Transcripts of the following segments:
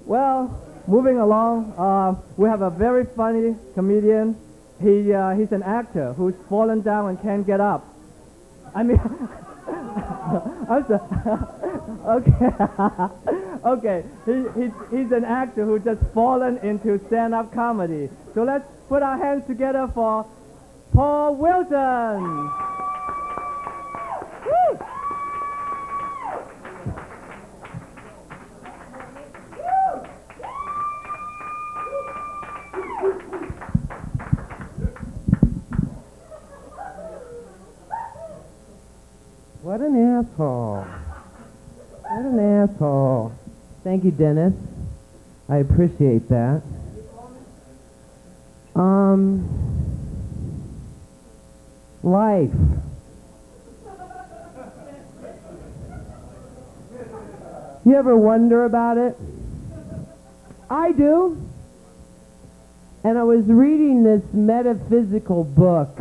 Well, moving along, we have a very funny comedian. He's an actor who's fallen down and can't get up. I mean, okay, okay. He's an actor who just fallen into stand-up comedy. So let's put our hands together for Paul Wilton. Woo! What an asshole. What an asshole. Thank you, Dennis. I appreciate that. Life. You ever wonder about it? I do. And I was reading this metaphysical book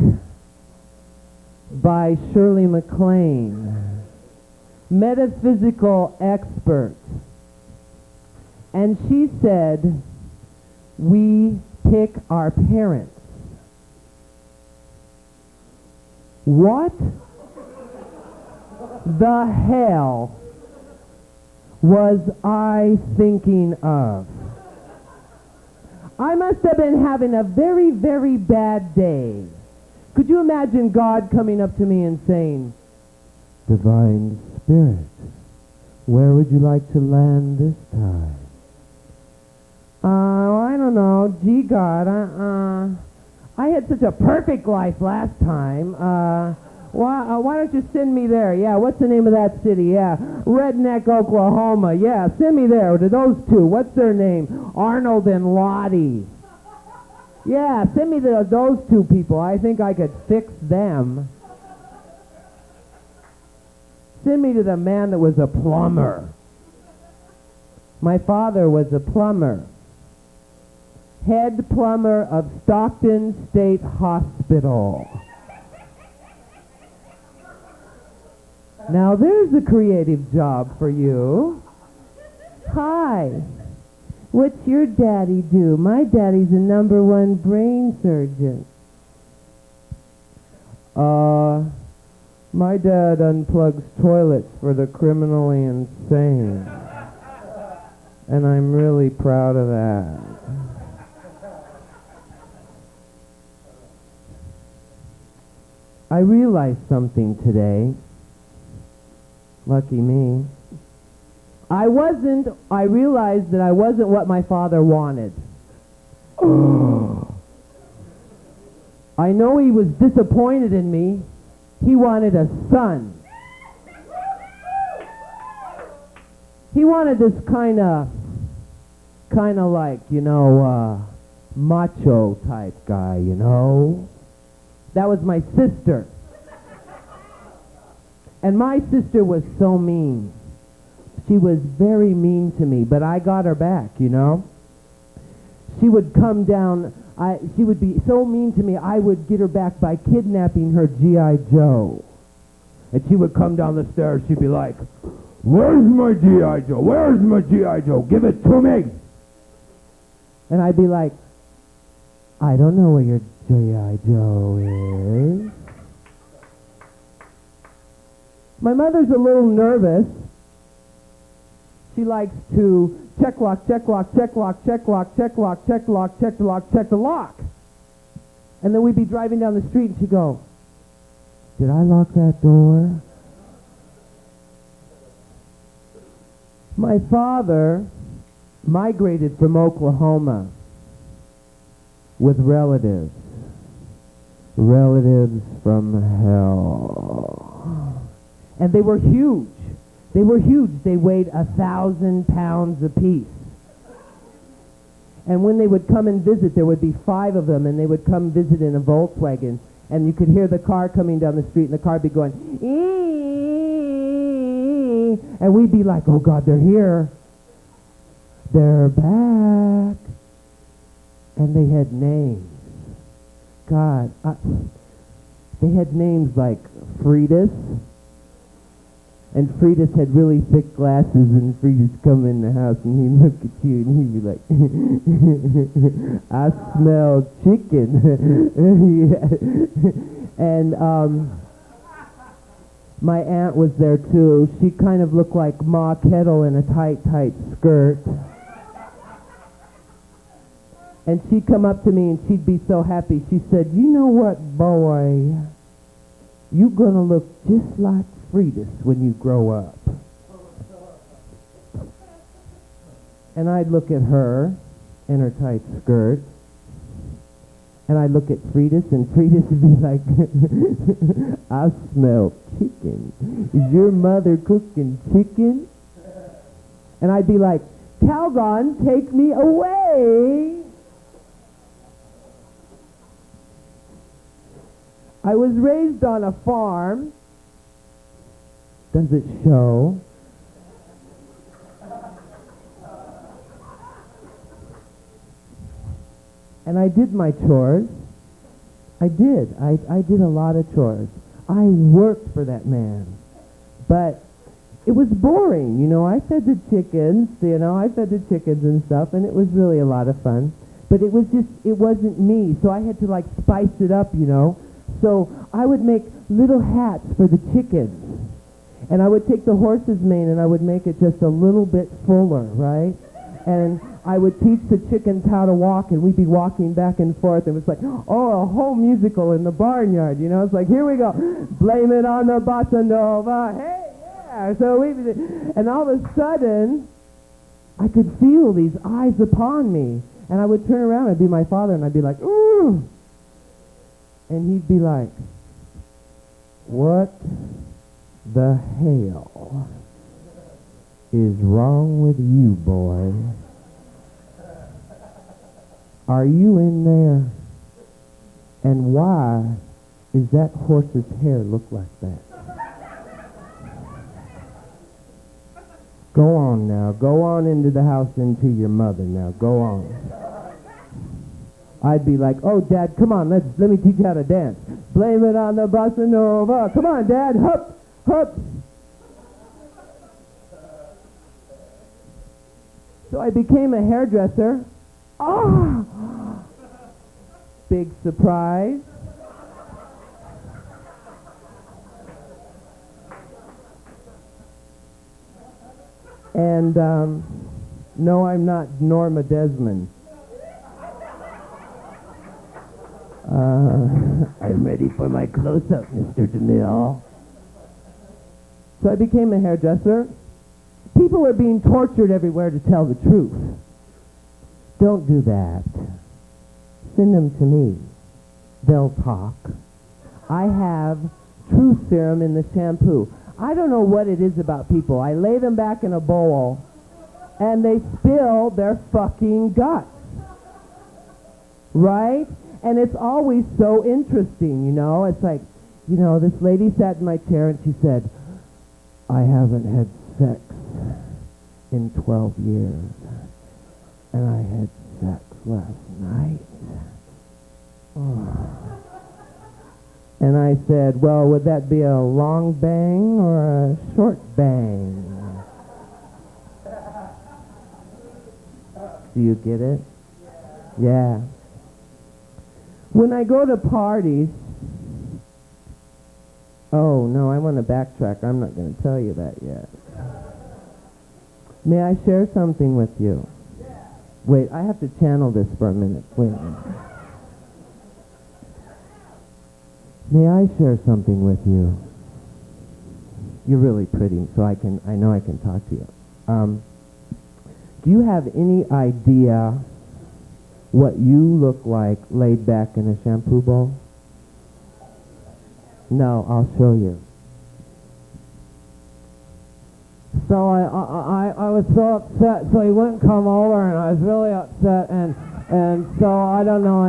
by Shirley MacLaine, metaphysical expert. And she said, we pick our parents. What the hell was I thinking of? I must have been having a very, very bad day. Could you imagine God coming up to me and saying, Divine Spirit, where would you like to land this time? I don't know. Gee, God, I had such a perfect life last time. Why don't you send me there? Yeah, what's the name of that city? Yeah, Redneck, Oklahoma. Yeah, send me there to those two. What's their name? Arnold and Lottie. Yeah, send me to those two people. I think I could fix them. Send me to the man that was a plumber. My father was a plumber. Head plumber of Stockton State Hospital. Now there's a creative job for you. Hi. What's your daddy do? My daddy's a #1 brain surgeon. My dad unplugs toilets for the criminally insane. And I'm really proud of that. I realized something today. Lucky me. I realized that I wasn't what my father wanted. I know he was disappointed in me. He wanted a son. He wanted this kind of like, macho type guy, That was my sister. And my sister was so mean. She was very mean to me, but I got her back, She would come down, she would be so mean to me, I would get her back by kidnapping her G.I. Joe. And she would come down the stairs, she'd be like, "Where's my G.I. Joe? Where's my G.I. Joe? Give it to me!" And I'd be like, "I don't know where your G.I. Joe is." My mother's a little nervous. She likes to check lock, check lock, check lock, check lock, check lock, check lock, check the lock, check the lock. And then we'd be driving down the street and she'd go, "Did I lock that door?" My father migrated from Oklahoma with relatives. Relatives from hell. And they were huge. They were huge. They weighed 1,000 pounds apiece. And when they would come and visit, there would be 5 of them, and they would come visit in a Volkswagen. And you could hear the car coming down the street, and the car would be going, ee, and we'd be like, "Oh God, they're here. They're back." And they had names. God, they had names like Fridas, And Fridas had really thick glasses, and Fridas come in the house, and he'd look at you, and he'd be like, I smell chicken. And my aunt was there, too. She kind of looked like Ma Kettle in a tight, tight skirt. And she'd come up to me, and she'd be so happy. She said, you know what, boy? You're going to look just like Fridas when you grow up. And I'd look at her in her tight skirt, and I'd look at Fridas, and Fridas would be like, I smell chicken. Is your mother cooking chicken? And I'd be like, Calgon, take me away. I was raised on a farm. Does it show? And I did my chores. I did. I did a lot of chores. I worked for that man. But it was boring, you know. I fed the chickens, and stuff, and it was really a lot of fun. But it wasn't me, so I had to like spice it up, you know. So I would make little hats for the chickens. And I would take the horse's mane and I would make it just a little bit fuller, right? And I would teach the chickens how to walk, and we'd be walking back and forth. It was like, oh, a whole musical in the barnyard, you know? It's like, here we go. Blame it on the bossa nova. Hey, yeah. So and all of a sudden, I could feel these eyes upon me. And I would turn around, I'd be my father, and I'd be like, ooh. And he'd be like, what the hell is wrong with you, boy? Are you in there? And why is that horse's hair look like that? Go on now. Go on into the house and to your mother now. Go on. I'd be like, oh, Dad, come on, let me teach you how to dance. Blame it on the bossa nova. Come on, Dad, hup, hup. So I became a hairdresser. Ah! Big surprise. And, no, I'm not Norma Desmond. I'm ready for my close-up, Mr. DeMille. So I became a hairdresser. People are being tortured everywhere to tell the truth. Don't do that. Send them to me. They'll talk. I have truth serum in the shampoo. I don't know what it is about people. I lay them back in a bowl, and they spill their fucking guts. Right? And it's always so interesting, you know. It's like, you know, this lady sat in my chair and she said, I haven't had sex in 12 years. And I had sex last night. Oh. And I said, well, would that be a long bang or a short bang? Do you get it? Yeah. When I go to parties, oh no, I want to backtrack. I'm not going to tell you that yet. May I share something with you? Wait, I have to channel this for a minute. Wait a minute. May I share something with you? You're really pretty, so I know I can talk to you. Do you have any idea what you look like laid back in a shampoo bowl? No, I'll show you. So I was so upset, so he wouldn't come over, and I was really upset, and so I don't know,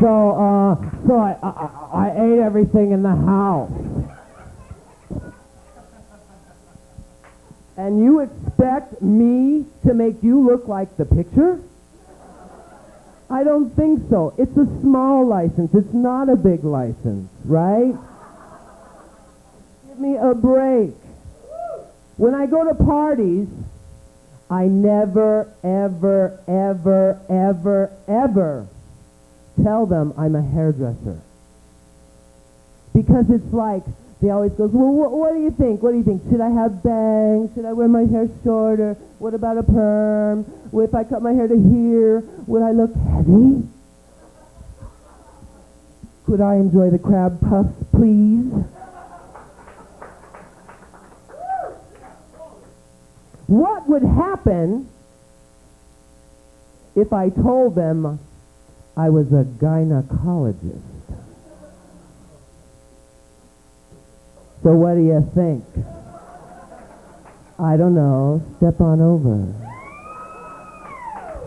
so I ate everything in the house. And you expect me to make you look like the picture? I don't think so. It's a small license. It's not a big license, right? Give me a break. When I go to parties, I never, ever, ever, ever, ever tell them I'm a hairdresser. Because it's like, they always go, well, what do you think? What do you think? Should I have bangs? Should I wear my hair shorter? What about a perm? Well, if I cut my hair to here, would I look heavy? Could I enjoy the crab puffs, please? What would happen if I told them I was a gynecologist? So what do you think? I don't know. Step on over.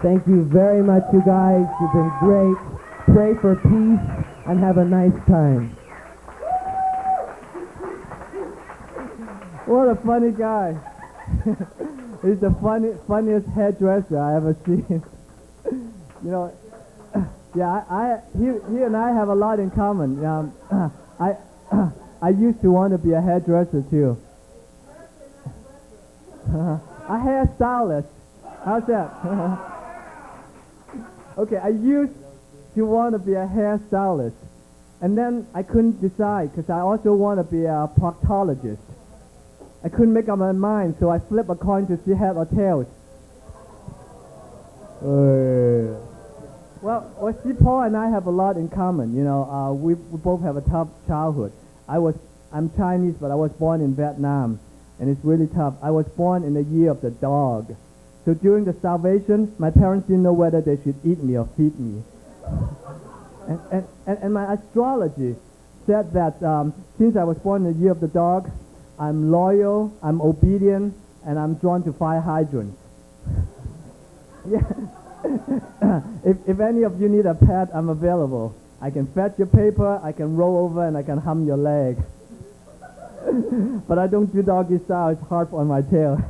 Thank you very much, you guys. You've been great. Pray for peace and have a nice time. What a funny guy. He's the funniest hairdresser I ever seen. You know, yeah, he and I have a lot in common. I used to want to be a hairdresser too. A hairstylist. How's that? Okay, I used to want to be a hairstylist. And then I couldn't decide because I also want to be a proctologist. I couldn't make up my mind, so I flipped a coin to see head or tails. Well, see, Paul and I have a lot in common. You know, we both have a tough childhood. I'm Chinese, but I was born in Vietnam, and it's really tough. I was born in the year of the dog. So during the starvation, my parents didn't know whether they should eat me or feed me. And my astrology said that since I was born in the year of the dog, I'm loyal, I'm obedient, and I'm drawn to fire hydrants. Yeah. If any of you need a pet, I'm available. I can fetch your paper, I can roll over, and I can hum your leg. But I don't do doggy style, it's hard on my tail.